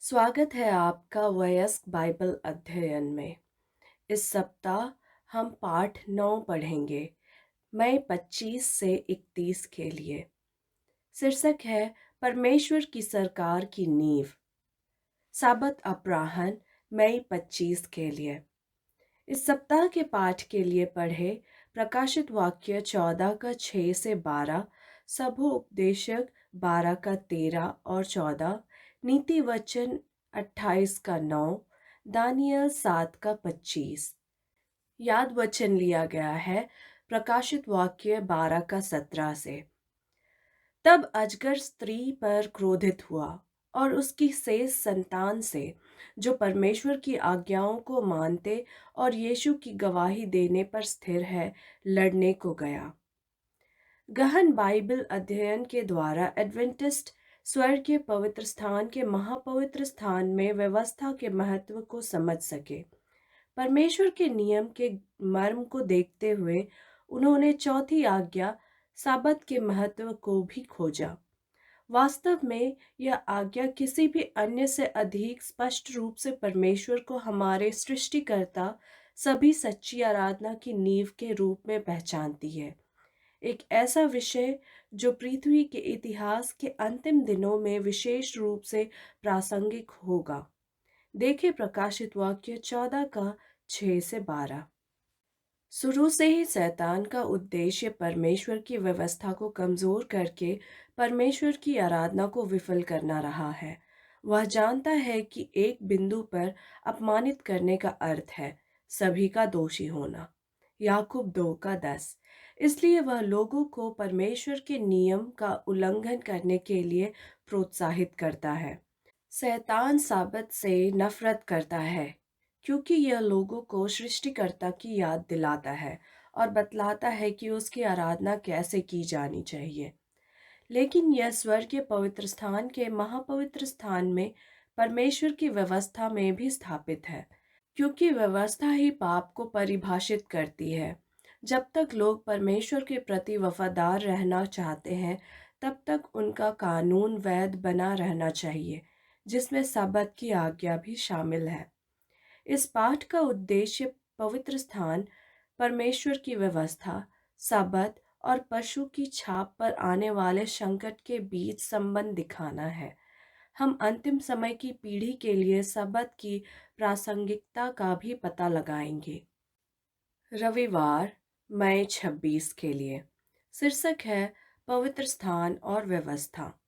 स्वागत है आपका वयस्क बाइबल अध्ययन में। इस सप्ताह हम पाठ 9 पढ़ेंगे। मई 25 से 31 के लिए। शीर्षक है परमेश्वर की सरकार की नींव। साबत अपराह्न मई 25 के लिए। इस सप्ताह के पाठ के लिए पढ़े प्रकाशित वाक्य 14 का 6 से 12, सबो उपदेशक 12 का 13 और 14, नीति वचन 28 का 9, दानियल 7 का 25। याद वचन लिया गया है प्रकाशित वाक्य 12 का 17 से। तब अजगर स्त्री पर क्रोधित हुआ और उसकी शेष संतान से, जो परमेश्वर की आज्ञाओं को मानते और यीशु की गवाही देने पर स्थिर है, लड़ने को गया। गहन बाइबल अध्ययन के द्वारा एडवेंटिस्ट स्वर्ग के पवित्र स्थान के महापवित्र स्थान में व्यवस्था के महत्व को समझ सके। परमेश्वर के नियम के मर्म को देखते हुए उन्होंने चौथी आज्ञा साबत के महत्व को भी खोजा। वास्तव में यह आज्ञा किसी भी अन्य से अधिक स्पष्ट रूप से परमेश्वर को हमारे सृष्टिकर्ता सभी सच्ची आराधना की नींव के रूप में पहचानती है। एक ऐसा विषय जो पृथ्वी के इतिहास के अंतिम दिनों में विशेष रूप से प्रासंगिक होगा। देखें प्रकाशित वाक्य 14 का 6 से 12। शुरू से ही शैतान का उद्देश्य परमेश्वर की व्यवस्था को कमजोर करके परमेश्वर की आराधना को विफल करना रहा है। वह जानता है कि एक बिंदु पर अपमानित करने का अर्थ है सभी का दोषी होना। याकूब 2 का 10। इसलिए वह लोगों को परमेश्वर के नियम का उल्लंघन करने के लिए प्रोत्साहित करता है। शैतान साबत से नफरत करता है क्योंकि यह लोगों को सृष्टिकर्ता की याद दिलाता है और बतलाता है कि उसकी आराधना कैसे की जानी चाहिए। लेकिन यह स्वर्गीय पवित्र स्थान के महापवित्र स्थान में परमेश्वर की व्यवस्था में भी स्थापित है, क्योंकि व्यवस्था ही पाप को परिभाषित करती है। जब तक लोग परमेश्वर के प्रति वफादार रहना चाहते हैं, तब तक उनका कानून वैध बना रहना चाहिए, जिसमें साबत की आज्ञा भी शामिल है। इस पाठ का उद्देश्य पवित्र स्थान, परमेश्वर की व्यवस्था, साबत और पशु की छाप पर आने वाले संकट के बीच संबंध दिखाना है। हम अंतिम समय की पीढ़ी के लिए साबत की प्रासंगिकता का भी पता लगाएंगे। रविवार मई 26 के लिए। शीर्षक है पवित्र स्थान और व्यवस्था।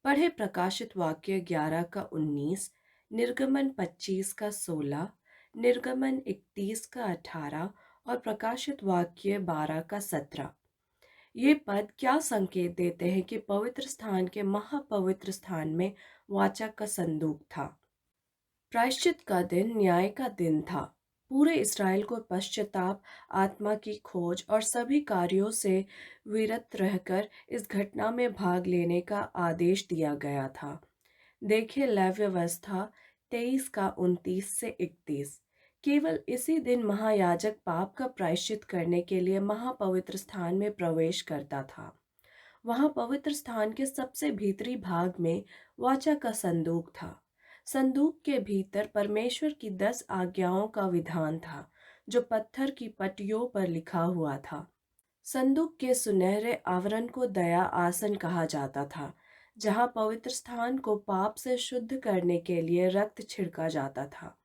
पढ़े प्रकाशित वाक्य 11 का 19, निर्गमन 25 का 16, निर्गमन 31 का 18 और प्रकाशित वाक्य 12 का 17। ये पद क्या संकेत देते हैं कि पवित्र स्थान के महापवित्र स्थान में वाचा का संदूक था। प्रायश्चित का दिन न्याय का दिन था। पूरे इस्राएल को पश्चाताप, आत्मा की खोज और सभी कार्यों से विरत रहकर इस घटना में भाग लेने का आदेश दिया गया था। देखिए लेव्य व्यवस्था 23 का 29 से 31। केवल इसी दिन महायाजक पाप का प्रायश्चित करने के लिए महापवित्र स्थान में प्रवेश करता था। वहां पवित्र स्थान के सबसे भीतरी भाग में वाचा का संदूक था। संदूक के भीतर परमेश्वर की 10 आज्ञाओं का विधान था, जो पत्थर की पट्टियों पर लिखा हुआ था। संदूक के सुनहरे आवरण को दया आसन कहा जाता था, जहां पवित्र स्थान को पाप से शुद्ध करने के लिए रक्त छिड़का जाता था।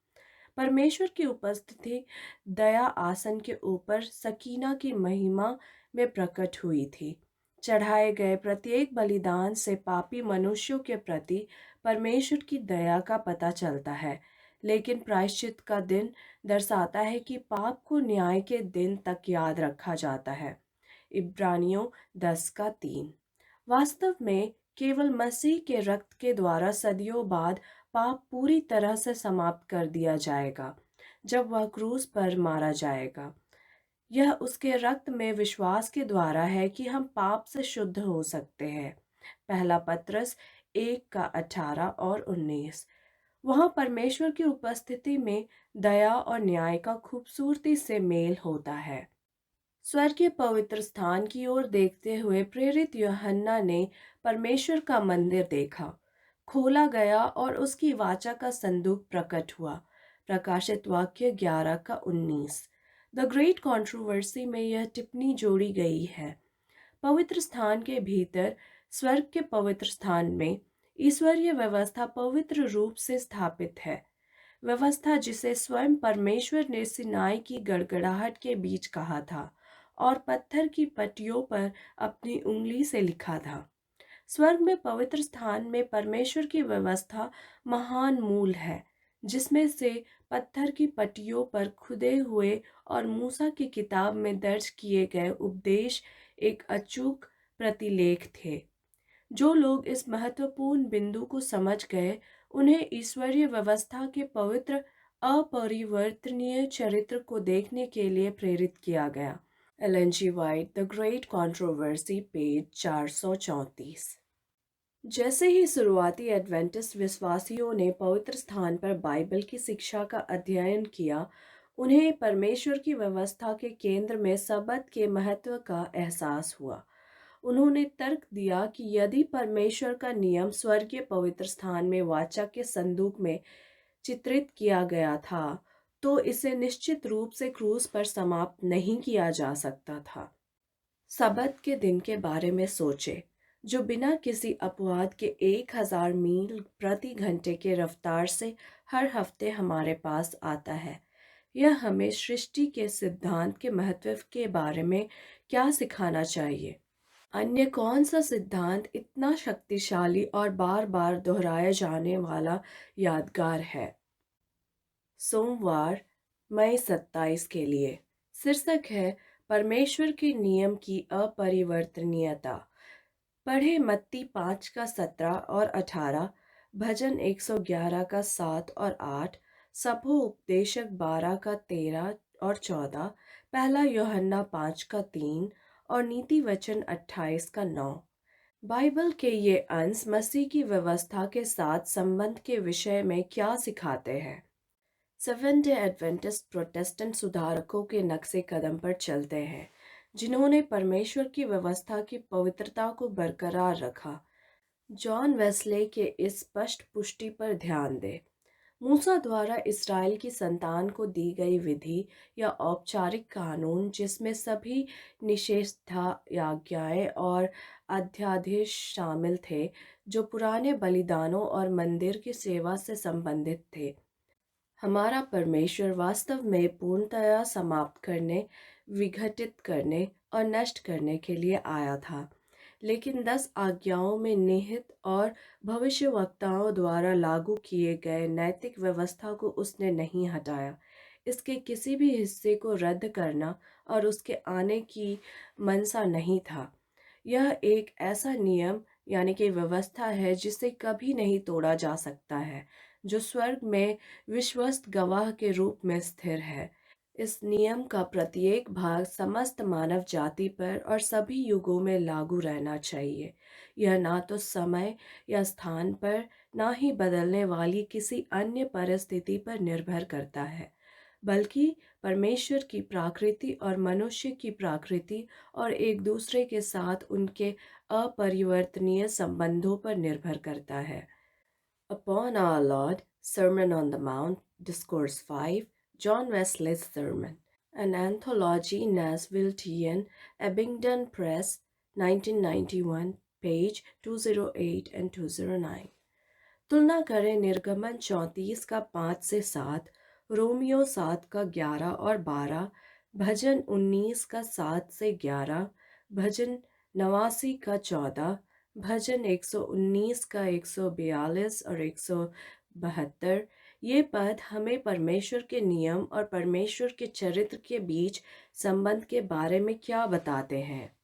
परमेश्वर की उपस्थिति दया आसन के ऊपर सकीना की महिमा में प्रकट हुई थी। चढ़ाए गए प्रत्येक बलिदान से पापी मनुष्यों के प्रति परमेश्वर की दया का पता चलता है, लेकिन प्रायश्चित का दिन दर्शाता है कि पाप को न्याय के दिन तक याद रखा जाता है। इब्रानियों 10 का 3। वास्तव में केवल मसीह के रक्त के द्वारा सदियों बाद पाप पूरी तरह से समाप्त कर दिया जाएगा, जब वह क्रूस पर मारा जाएगा। यह उसके रक्त में विश्वास के द्वारा है कि हम पाप से शुद्ध हो सकते हैं। पहला पत्रस 1 का 18 और 19। वहाँ परमेश्वर की उपस्थिति में दया और न्याय का खूबसूरती से मेल होता है। स्वर्गीय पवित्र स्थान की ओर देखते हुए प्रेरित यूहन्ना ने परमेश्वर का मंदिर देखा। खोला गया और उसकी वाचा का संदूक प्रकट हुआ। प्रकाशित वाक्य 11 का 19। द ग्रेट कंट्रोवर्सी में यह टिप्पणी जोड़ी गई है। पवित्र स्थान के भीतर, स्वर्ग के पवित्र स्थान में, ईश्वरीय व्यवस्था पवित्र रूप से स्थापित है। व्यवस्था जिसे स्वयं परमेश्वर ने सिनाई की गड़गड़ाहट के बीच कहा था और पत्थर की पट्टियों पर अपनी उंगली से लिखा था। स्वर्ग में पवित्र स्थान में परमेश्वर की व्यवस्था महान मूल है, जिसमें से पत्थर की पट्टियों पर खुदे हुए और मूसा की किताब में दर्ज किए गए उपदेश एक अचूक प्रतिलेख थे। जो लोग इस महत्वपूर्ण बिंदु को समझ गए, उन्हें ईश्वरीय व्यवस्था के पवित्र अपरिवर्तनीय चरित्र को देखने के लिए प्रेरित किया गया। Ellen G White, the Great Controversy, page 434। जैसे ही शुरुआती एडवेंटिस्ट विश्वासियों ने पवित्र स्थान पर बाइबल की शिक्षा का अध्ययन किया, उन्हें परमेश्वर की व्यवस्था के केंद्र में सबत के महत्व का एहसास हुआ। उन्होंने तर्क दिया कि यदि परमेश्वर का नियम स्वर्गीय पवित्र स्थान में वाचा के संदूक में चित्रित किया गया था, तो इसे निश्चित रूप से क्रूस पर समाप्त नहीं किया जा सकता था। सबत के दिन के बारे में सोचे, जो बिना किसी अपवाद के 1000 मील प्रति घंटे के रफ्तार से हर हफ्ते हमारे पास आता है। यह हमें सृष्टि के सिद्धांत के महत्व के बारे में क्या सिखाना चाहिए? अन्य कौन सा सिद्धांत इतना शक्तिशाली और बार बार दोहराया जाने वाला यादगार है? सोमवार, मई 27 के लिए शीर्षक है परमेश्वर के नियम की अपरिवर्तनीयता। पढ़े मत्ती 5 का 17 और 18, भजन 111 का 7 और 8, सभो उपदेशक 12 का 13 और 14, पहला यूहन्ना 5 का 3 और नीति वचन 28 का 9। बाइबल के ये अंश मसीह की व्यवस्था के साथ संबंध के विषय में क्या सिखाते हैं? सेवन डे एडवेंटिस्ट प्रोटेस्टेंट सुधारकों के नक्शे कदम पर चलते हैं, जिन्होंने परमेश्वर की व्यवस्था की पवित्रता को बरकरार रखा। जॉन वेस्ले के इस स्पष्ट पुष्टि पर ध्यान दें। मूसा द्वारा इस्राएल की संतान को दी गई विधि या औपचारिक कानून, जिसमें सभी निषेधाज्ञाएं और अध्यादेश शामिल थे, जो पुराने बलिदानों और मंदिर की सेवा से संबंधित थे, हमारा परमेश्वर वास्तव में पूर्णतया समाप्त करने, विघटित करने और नष्ट करने के लिए आया था। लेकिन 10 आज्ञाओं में निहित और भविष्यवक्ताओं द्वारा लागू किए गए नैतिक व्यवस्था को उसने नहीं हटाया। इसके किसी भी हिस्से को रद्द करना और उसके आने की मनसा नहीं था। यह एक ऐसा नियम यानी कि व्यवस्था है जिसे कभी नहीं तोड़ा जा सकता है, जो स्वर्ग में विश्वस्त गवाह के रूप में स्थिर है। इस नियम का प्रत्येक भाग समस्त मानव जाति पर और सभी युगों में लागू रहना चाहिए। यह ना तो समय या स्थान पर, ना ही बदलने वाली किसी अन्य परिस्थिति पर निर्भर करता है, बल्कि परमेश्वर की प्रकृति और मनुष्य की प्रकृति और एक दूसरे के साथ उनके अपरिवर्तनीय संबंधों पर निर्भर करता है। Upon Our Lord, Sermon on the Mount, Discourse 5, John Wesley's Sermon, an anthology, Nashville TN, Abingdon Press, 1991, page 208 and 209। तुलना करें निर्गमन 34 का 5 से 7, रोमियो 7 का 11 और 12, भजन 19 का 7 से 11, भजन 89 का 14, भजन 119 का 142 और 172। ये पद हमें परमेश्वर के नियम और परमेश्वर के चरित्र के बीच संबंध के बारे में क्या बताते हैं?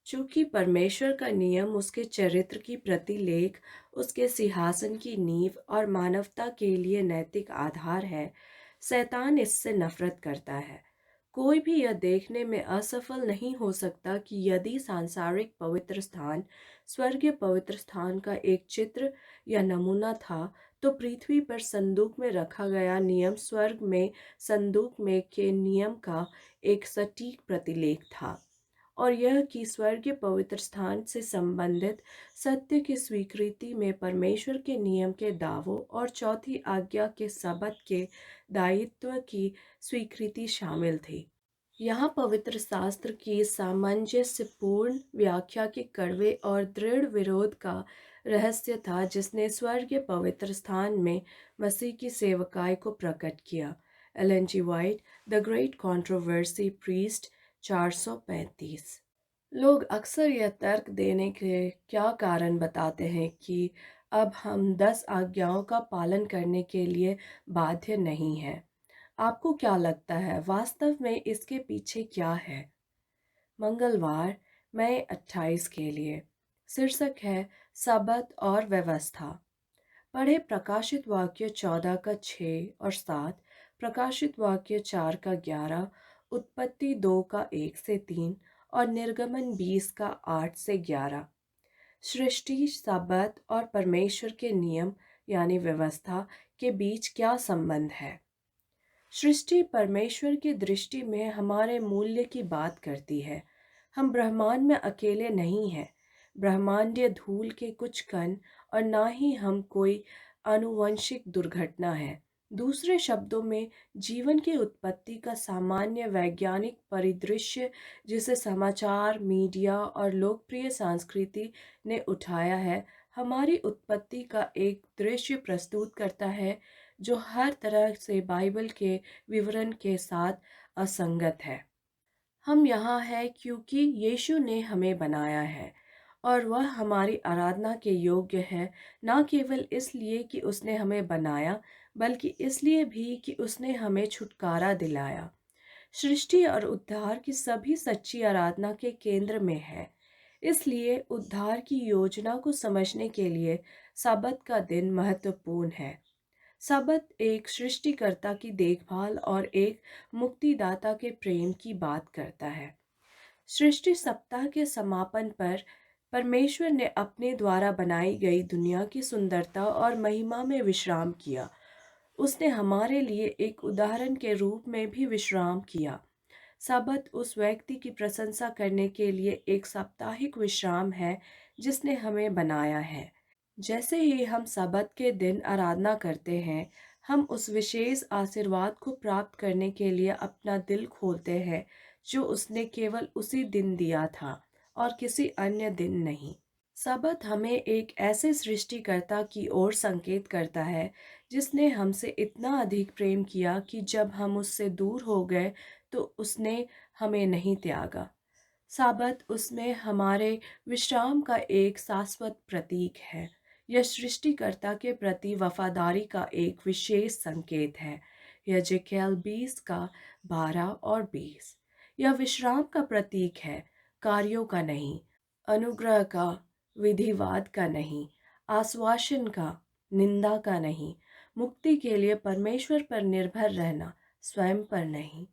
चूंकि परमेश्वर का नियम उसके चरित्र की प्रतिलेख, उसके सिंहासन की नींव और मानवता के लिए नैतिक आधार है, शैतान इससे नफरत करता है। कोई भी यह देखने में असफल नहीं हो सकता कि यदि सांसारिक पवित्र स्थान स्वर्गीय पवित्र स्थान का एक चित्र या नमूना था, तो पृथ्वी पर संदूक में रखा गया नियम स्वर्ग में संदूक में के नियम का एक सटीक प्रतिलेख था। और यह कि स्वर्गीय पवित्र स्थान से संबंधित सत्य की स्वीकृति में परमेश्वर के नियम के दावों और चौथी आज्ञा के सबत के दायित्व की स्वीकृति शामिल थी। यहाँ पवित्र शास्त्र की सामंजस्यपूर्ण व्याख्या के कड़वे और दृढ़ विरोध का रहस्य था जिसने स्वर्गीय पवित्र स्थान में मसीह की सेवकाई को प्रकट किया। Ellen G White, the Great Controversy priest, 435। लोग अक्सर यह तर्क देने के क्या कारण बताते हैं कि अब हम 10 आज्ञाओं का पालन करने के लिए बाध्य नहीं हैं। आपको क्या लगता है वास्तव में इसके पीछे क्या है? मंगलवार, मई 28 के लिए शीर्षक है सबत और व्यवस्था। पढ़े प्रकाशित वाक्य 14 का 6 और 7, प्रकाशित वाक्य 4 का 11, उत्पत्ति 2 का 1 से 3 और निर्गमन 20 का 8 से 11। सृष्टि, सबत और परमेश्वर के नियम यानी व्यवस्था के बीच क्या संबंध है? सृष्टि परमेश्वर की दृष्टि में हमारे मूल्य की बात करती है। हम ब्रह्मांड में अकेले नहीं हैं। ब्रह्मांडीय धूल के कुछ कण और ना ही हम कोई आनुवंशिक दुर्घटना है। दूसरे शब्दों में, जीवन की उत्पत्ति का सामान्य वैज्ञानिक परिदृश्य जिसे समाचार, मीडिया और लोकप्रिय संस्कृति ने उठाया है, हमारी उत्पत्ति का एक दृश्य प्रस्तुत करता है जो हर तरह से बाइबल के विवरण के साथ असंगत है। हम यहाँ हैं क्योंकि यीशु ने हमें बनाया है और वह हमारी आराधना के योग्य है, न केवल इसलिए कि उसने हमें बनाया, बल्कि इसलिए भी कि उसने हमें छुटकारा दिलाया। सृष्टि और उद्धार की सभी सच्ची आराधना के केंद्र में है। इसलिए उद्धार की योजना को समझने के लिए सब्त का दिन महत्वपूर्ण है। सबत एक सृष्टिकर्ता की देखभाल और एक मुक्तिदाता के प्रेम की बात करता है। सृष्टि सप्ताह के समापन पर परमेश्वर ने अपने द्वारा बनाई गई दुनिया की सुंदरता और महिमा में विश्राम किया। उसने हमारे लिए एक उदाहरण के रूप में भी विश्राम किया। सबत उस व्यक्ति की प्रशंसा करने के लिए एक साप्ताहिक विश्राम है जिसने हमें बनाया है। जैसे ही हम सबत के दिन आराधना करते हैं, हम उस विशेष आशीर्वाद को प्राप्त करने के लिए अपना दिल खोलते हैं जो उसने केवल उसी दिन दिया था और किसी अन्य दिन नहीं। सबत हमें एक ऐसे सृष्टिकर्ता की ओर संकेत करता है जिसने हमसे इतना अधिक प्रेम किया कि जब हम उससे दूर हो गए तो उसने हमें नहीं त्यागा। साबत उसमें हमारे विश्राम का एक शाश्वत प्रतीक है। यह सृष्टिकर्ता के प्रति वफादारी का एक विशेष संकेत है। यजेकिएल 20 का 12 और 20। यह विश्राम का प्रतीक है, कार्यों का नहीं, अनुग्रह का, विधिवाद का नहीं, आश्वासन का, निंदा का नहीं, मुक्ति के लिए परमेश्वर पर निर्भर रहना, स्वयं पर नहीं।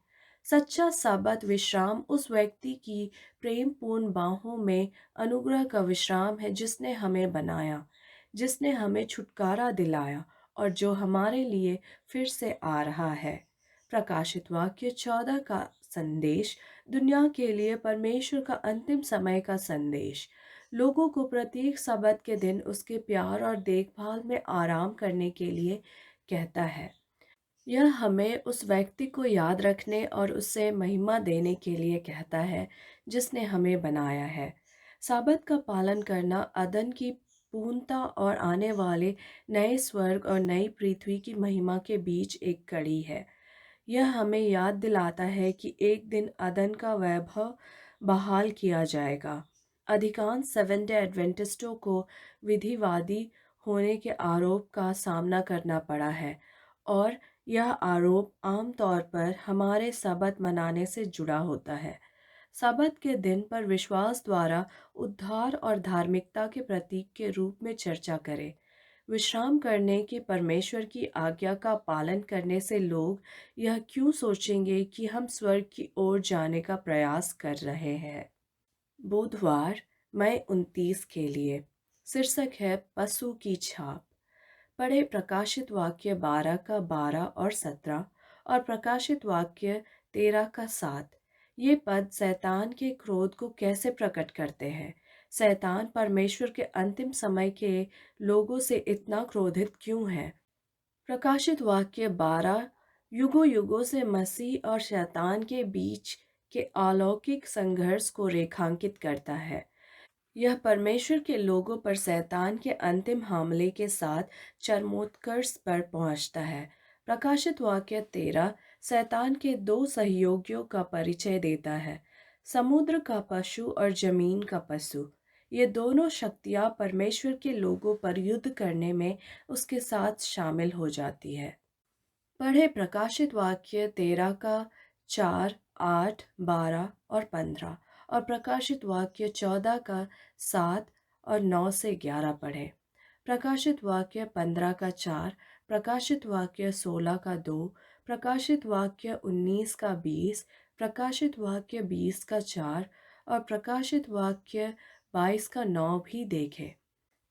सच्चा साबत विश्राम उस व्यक्ति की प्रेमपूर्ण बाहों में अनुग्रह का विश्राम है जिसने हमें बनाया, जिसने हमें छुटकारा दिलाया और जो हमारे लिए फिर से आ रहा है। प्रकाशित वाक्य 14 का संदेश दुनिया के लिए परमेश्वर का अंतिम समय का संदेश, लोगों को प्रत्येक सबत के दिन उसके प्यार और देखभाल में आराम करने के लिए कहता है। यह हमें उस व्यक्ति को याद रखने और उसे महिमा देने के लिए कहता है जिसने हमें बनाया है। साबत का पालन करना अदन की पूर्णता और आने वाले नए स्वर्ग और नई पृथ्वी की महिमा के बीच एक कड़ी है। यह हमें याद दिलाता है कि एक दिन अदन का वैभव बहाल किया जाएगा। अधिकांश सेवेंथ डे एडवेंटिस्टों को विधिवादी होने के आरोप का सामना करना पड़ा है और यह आरोप आमतौर पर हमारे सबत मनाने से जुड़ा होता है। सबत के दिन पर विश्वास द्वारा उद्धार और धार्मिकता के प्रतीक के रूप में चर्चा करें। विश्राम करने की परमेश्वर की आज्ञा का पालन करने से लोग यह क्यों सोचेंगे कि हम स्वर्ग की ओर जाने का प्रयास कर रहे हैं? बुधवार, मई 29 के लिए शीर्षक है पशु की छाप। पढ़े प्रकाशित वाक्य 12 का 12 और 17 और प्रकाशित वाक्य 13 का 7। ये पद शैतान के क्रोध को कैसे प्रकट करते हैं? शैतान परमेश्वर के अंतिम समय के लोगों से इतना क्रोधित क्यों है? प्रकाशित वाक्य 12 युगों युगों से मसीह और शैतान के बीच के अलौकिक संघर्ष को रेखांकित करता है। यह परमेश्वर के लोगों पर शैतान के अंतिम हमले के साथ चरमोत्कर्ष पर पहुंचता है। प्रकाशित वाक्य 13 शैतान के दो सहयोगियों का परिचय देता है, समुद्र का पशु और जमीन का पशु। ये दोनों शक्तियां परमेश्वर के लोगों पर युद्ध करने में उसके साथ शामिल हो जाती है। पढ़े प्रकाशित वाक्य 13 का 4, 8, 12 और 15 और प्रकाशित वाक्य 14 का 7 और 9 से 11 पढ़े। प्रकाशित वाक्य 15 का 4, प्रकाशित वाक्य 16 का 2, प्रकाशित वाक्य 19 का 20, प्रकाशित वाक्य 20 का 4 और प्रकाशित वाक्य 22 का 9 भी देखें।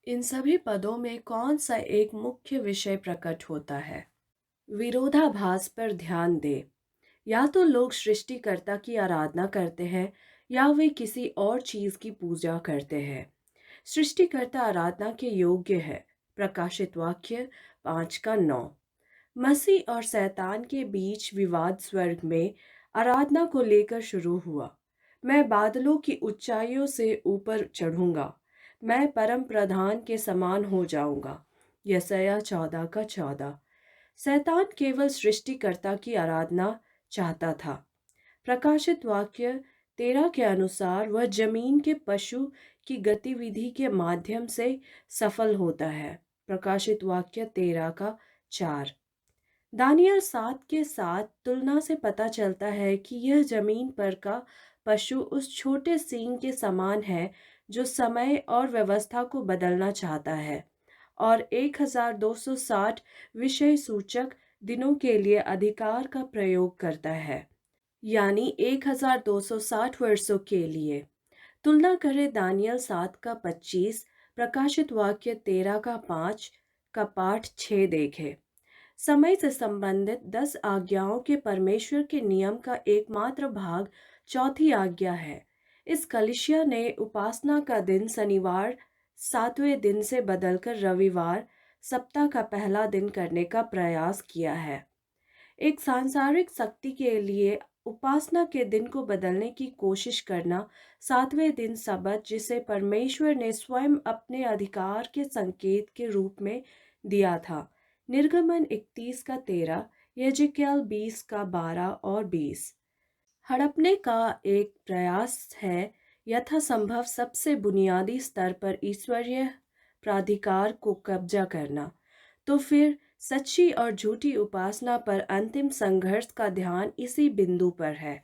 इन सभी पदों में कौन सा एक मुख्य विषय प्रकट होता है? विरोधाभास पर ध्यान दें। या तो लोग सृष्टिकर्ता की आराधना करते हैं या वे किसी और चीज की पूजा करते हैं। सृष्टिकर्ता आराधना के योग्य है। प्रकाशित वाक्य 5 का 9। मसीह और शैतान के बीच विवाद स्वर्ग में आराधना को लेकर शुरू हुआ। मैं बादलों की ऊंचाइयों से ऊपर चढ़ूंगा, मैं परम प्रधान के समान हो जाऊंगा। यशायाह 14 का 14। शैतान केवल सृष्टिकर्ता की आराधना चाहता था। प्रकाशित वाक्य 13 के अनुसार वह जमीन के पशु की गतिविधि के माध्यम से सफल होता है। प्रकाशित वाक्य 13 का 4। दानियल 7 के साथ तुलना से पता चलता है कि यह जमीन पर का पशु उस छोटे सींग के समान है जो समय और व्यवस्था को बदलना चाहता है और 1260 विषय सूचक दिनों के लिए अधिकार का प्रयोग करता है, यानी 1260 वर्षों के लिए। तुलना करें दानियल 7 का 25, प्रकाशित वाक्य 13 का 5 का पाठ 6 देखें। समय से संबंधित 10 आज्ञाओं के परमेश्वर के नियम का एकमात्र भाग चौथी आज्ञा है। इस कलीसिया ने उपासना का दिन शनिवार 7वें दिन से बदलकर रविवार सप्ताह का पहला दिन करने का प्रयास किया है। एक सांसारिक शक्ति के लिए उपासना के दिन को बदलने की कोशिश करना, 7वें दिन सबत जिसे परमेश्वर ने स्वयं अपने अधिकार के संकेत के रूप में दिया था। निर्गमन 31 का 13, यजेकियल 20 का 12 और 20। हड़पने का एक प्रयास है यथासंभव सबसे बुनियादी स्तर पर ईश्वरीय प्राधिकार को कब्जा करना। तो फिर सच्ची और झूठी उपासना पर अंतिम संघर्ष का ध्यान इसी बिंदु पर है।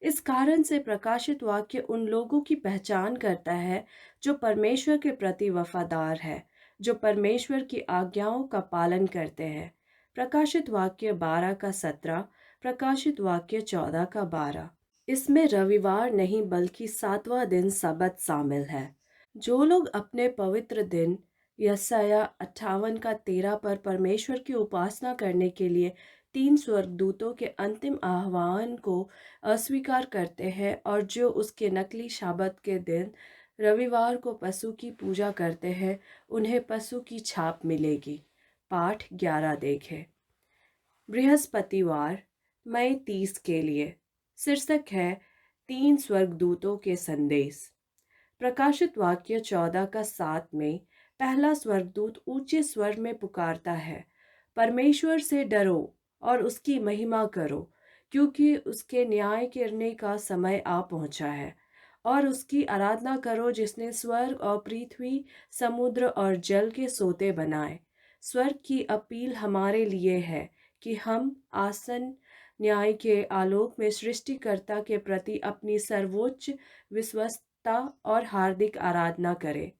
इस कारण से प्रकाशित वाक्य उन लोगों की पहचान करता है जो परमेश्वर के प्रति वफादार है, जो परमेश्वर की आज्ञाओं का पालन करते हैं। प्रकाशित वाक्य 12 का 17, प्रकाशित वाक्य 14 का 12। इसमें रविवार नहीं बल्कि 7वां दिन सबत शामिल है। जो लोग अपने पवित्र दिन यशायाह 58 का 13 पर परमेश्वर की उपासना करने के लिए 3 स्वर्गदूतों के अंतिम आह्वान को अस्वीकार करते हैं और जो उसके नकली शाबत के दिन रविवार को पशु की पूजा करते हैं, उन्हें पशु की छाप मिलेगी। पाठ 11 देखें। बृहस्पतिवार मई 30 के लिए शीर्षक है 3 स्वर्गदूतों के संदेश। प्रकाशित वाक्य 14 का 7 में पहला स्वर्गदूत ऊंचे स्वर में पुकारता है, परमेश्वर से डरो और उसकी महिमा करो, क्योंकि उसके न्याय करने का समय आ पहुंचा है। और उसकी आराधना करो जिसने स्वर्ग और पृथ्वी, समुद्र और जल के सोते बनाए। स्वर्ग की अपील हमारे लिए है कि हम आसन न्याय के आलोक में सृष्टिकर्ता के प्रति अपनी सर्वोच्च विश्वस्तता और हार्दिक आराधना करें।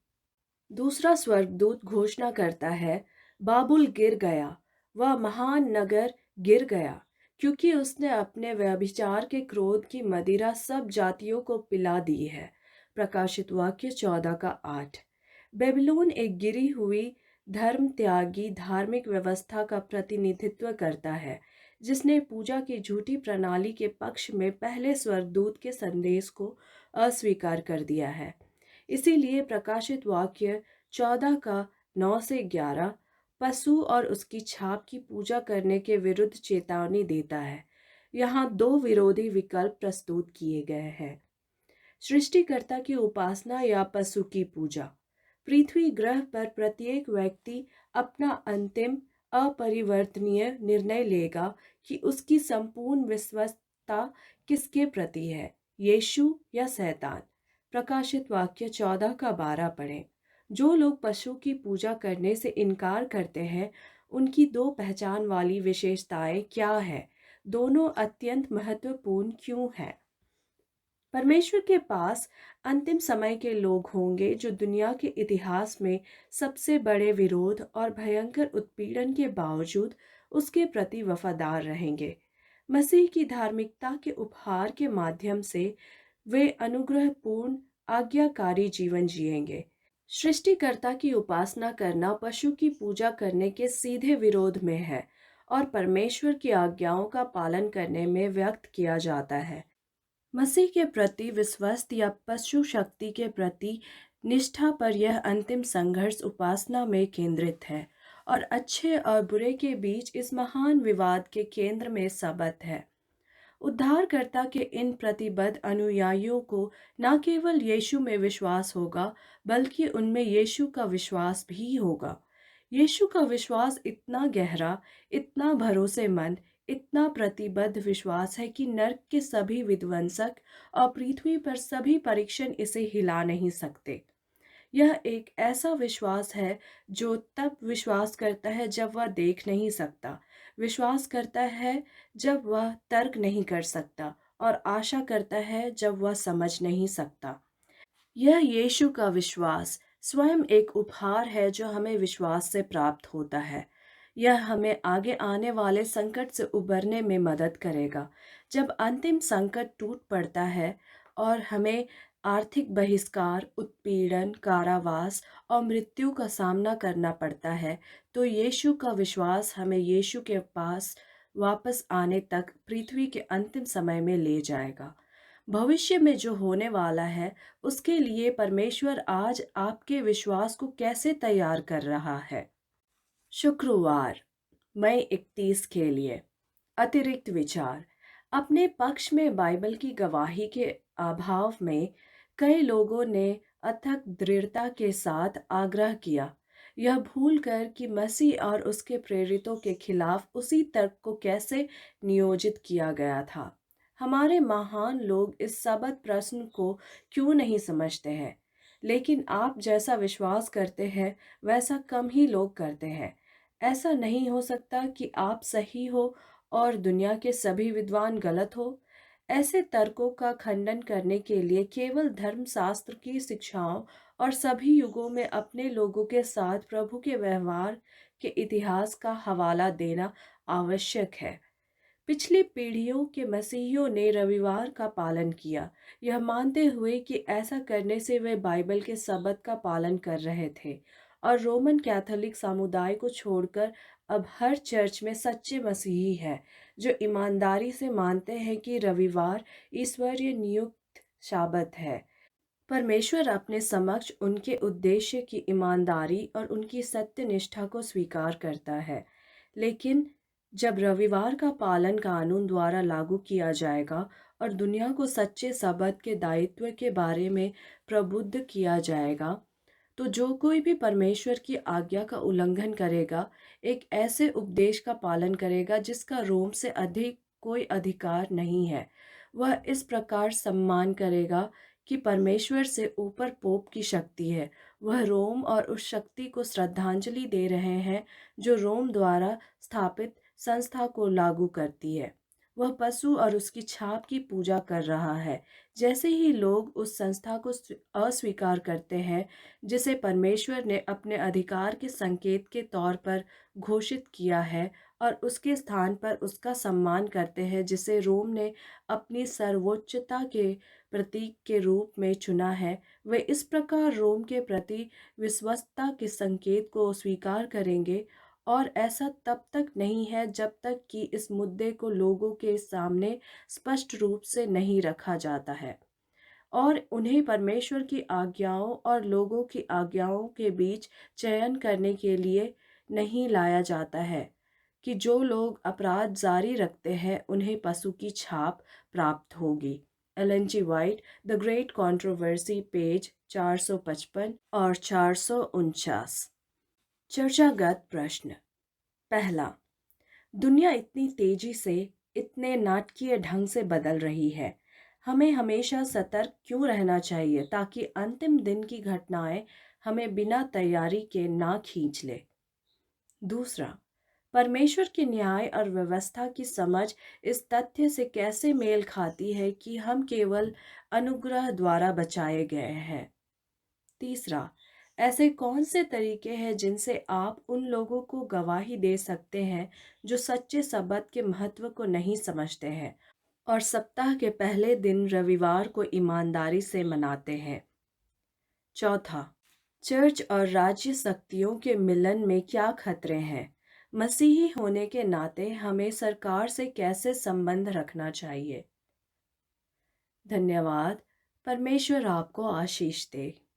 दूसरा स्वर्गदूत घोषणा करता है, बाबुल गिर गया, वह महान नगर गिर गया, क्योंकि उसने अपने व्यभिचार के क्रोध की मदिरा सब जातियों को पिला दी है। प्रकाशित वाक्य 14 का 8। बेबीलोन एक गिरी हुई धर्म त्यागी धार्मिक व्यवस्था का प्रतिनिधित्व करता है, जिसने पूजा की झूठी प्रणाली के पक्ष में पहले स्वर्गदूत के संदेश को अस्वीकार कर दिया है। इसीलिए प्रकाशित वाक्य 14 का 9 से 11 पशु और उसकी छाप की पूजा करने के विरुद्ध चेतावनी देता है। यहाँ दो विरोधी विकल्प प्रस्तुत किए गए हैं। सृष्टिकर्ता की उपासना या पशु की पूजा। पृथ्वी ग्रह पर प्रत्येक व्यक्ति अपना अंतिम अपरिवर्तनीय निर्णय लेगा कि उसकी संपूर्ण विश्वस्तता किसके प्रति है, यीशु या शैतान। प्रकाशित वाक्य 14 का 12 पढ़ें। जो लोग पशु की पूजा करने से इनकार करते हैं, उनकी दो पहचान वाली विशेषताएं क्या है? दोनों अत्यंत महत्वपूर्ण क्यों हैं? परमेश्वर के पास अंतिम समय के लोग होंगे जो दुनिया के इतिहास में सबसे बड़े विरोध और भयंकर उत्पीड़न के बावजूद उसके प्रति वफादार रहेंगे। मसीह की धार्मिकता के उपहार के माध्यम से वे अनुग्रहपूर्ण आज्ञाकारी जीवन जिएंगे। सृष्टिकर्ता की उपासना करना पशु की पूजा करने के सीधे विरोध में है और परमेश्वर की आज्ञाओं का पालन करने में व्यक्त किया जाता है। मसीह के प्रति विश्वस्त या पशु शक्ति के प्रति निष्ठा पर यह अंतिम संघर्ष उपासना में केंद्रित है और अच्छे और बुरे के बीच इस महान विवाद के केंद्र में सबत है। उद्धारकर्ता के इन प्रतिबद्ध अनुयायियों को न केवल यीशु में विश्वास होगा, बल्कि उनमें यीशु का विश्वास भी होगा। यीशु का विश्वास इतना गहरा, इतना भरोसेमंद, इतना प्रतिबद्ध विश्वास है कि नर्क के सभी विध्वंसक और पृथ्वी पर सभी परीक्षण इसे हिला नहीं सकते। यह एक ऐसा विश्वास है जो तब विश्वास करता है जब वह देख नहीं सकता, विश्वास करता है जब वह तर्क नहीं कर सकता, और आशा करता है जब वह समझ नहीं सकता। यह यीशु का विश्वास स्वयं एक उपहार है जो हमें विश्वास से प्राप्त होता है। यह हमें आगे आने वाले संकट से उबरने में मदद करेगा। जब अंतिम संकट टूट पड़ता है और हमें आर्थिक बहिष्कार, उत्पीड़न, कारावास और मृत्यु का सामना करना पड़ता है, तो यीशु का विश्वास हमें यीशु के पास वापस आने तक पृथ्वी के अंतिम समय में ले जाएगा। भविष्य में जो होने वाला है, उसके लिए परमेश्वर आज आपके विश्वास को कैसे तैयार कर रहा है। शुक्रवार, मई 31 के लिए अतिरिक्त विचार। अपने पक्ष में बाइबल की गवाही के अभाव में कई लोगों ने अथक दृढ़ता के साथ आग्रह किया, यह भूलकर कि मसीह और उसके प्रेरितों के खिलाफ उसी तर्क को कैसे नियोजित किया गया था। हमारे महान लोग इस सबक प्रश्न को क्यों नहीं समझते हैं, लेकिन आप जैसा विश्वास करते हैं वैसा कम ही लोग करते हैं। ऐसा नहीं हो सकता कि आप सही हो और दुनिया के सभी विद्वान गलत हो। ऐसे तर्कों का खंडन करने के लिए केवल धर्मशास्त्र की शिक्षाओं और सभी युगों में अपने लोगों के साथ प्रभु के व्यवहार के इतिहास का हवाला देना आवश्यक है। पिछली पीढ़ियों के मसीहियों ने रविवार का पालन किया, यह मानते हुए कि ऐसा करने से वे बाइबल के सबत का पालन कर रहे थे, और रोमन कैथोलिक समुदाय को छोड़कर अब हर चर्च में सच्चे मसीही हैं जो ईमानदारी से मानते हैं कि रविवार ईश्वरीय नियुक्त शाबत है। परमेश्वर अपने समक्ष उनके उद्देश्य की ईमानदारी और उनकी सत्यनिष्ठा को स्वीकार करता है। लेकिन जब रविवार का पालन कानून द्वारा लागू किया जाएगा और दुनिया को सच्चे सबत के दायित्व के बारे में प्रबुद्ध किया जाएगा, तो जो कोई भी परमेश्वर की आज्ञा का उल्लंघन करेगा, एक ऐसे उपदेश का पालन करेगा जिसका रोम से अधिक कोई अधिकार नहीं है। वह इस प्रकार सम्मान करेगा कि परमेश्वर से ऊपर पोप की शक्ति है। वह रोम और उस शक्ति को श्रद्धांजलि दे रहे हैं जो रोम द्वारा स्थापित संस्था को लागू करती है। वह पशु और उसकी छाप की पूजा कर रहा है। जैसे ही लोग उस संस्था को अस्वीकार करते हैं जिसे परमेश्वर ने अपने अधिकार के संकेत के तौर पर घोषित किया है, और उसके स्थान पर उसका सम्मान करते हैं जिसे रोम ने अपनी सर्वोच्चता के प्रतीक के रूप में चुना है, वे इस प्रकार रोम के प्रति विश्वस्तता के संकेत को स्वीकार करेंगे, और ऐसा तब तक नहीं है जब तक कि इस मुद्दे को लोगों के सामने स्पष्ट रूप से नहीं रखा जाता है और उन्हें परमेश्वर की आज्ञाओं और लोगों की आज्ञाओं के बीच चयन करने के लिए नहीं लाया जाता है कि जो लोग अपराध जारी रखते हैं उन्हें पशु की छाप प्राप्त होगी। Ellen G White, the Great Controversy, page 455 और 449। चर्चागत प्रश्न। पहला, दुनिया इतनी तेजी से, इतने नाटकीय ढंग से बदल रही है, हमें हमेशा सतर्क क्यों रहना चाहिए ताकि अंतिम दिन की घटनाएं हमें बिना तैयारी के ना खींच ले। दूसरा, परमेश्वर के न्याय और व्यवस्था की समझ इस तथ्य से कैसे मेल खाती है कि हम केवल अनुग्रह द्वारा बचाए गए हैं। तीसरा, ऐसे कौन से तरीके हैं जिनसे आप उन लोगों को गवाही दे सकते हैं जो सच्चे सबत के महत्व को नहीं समझते हैं और सप्ताह के पहले दिन रविवार को ईमानदारी से मनाते हैं। चौथा, चर्च और राज्य शक्तियों के मिलन में क्या खतरे हैं। मसीही होने के नाते हमें सरकार से कैसे संबंध रखना चाहिए। धन्यवाद। परमेश्वर आपको आशीष दे।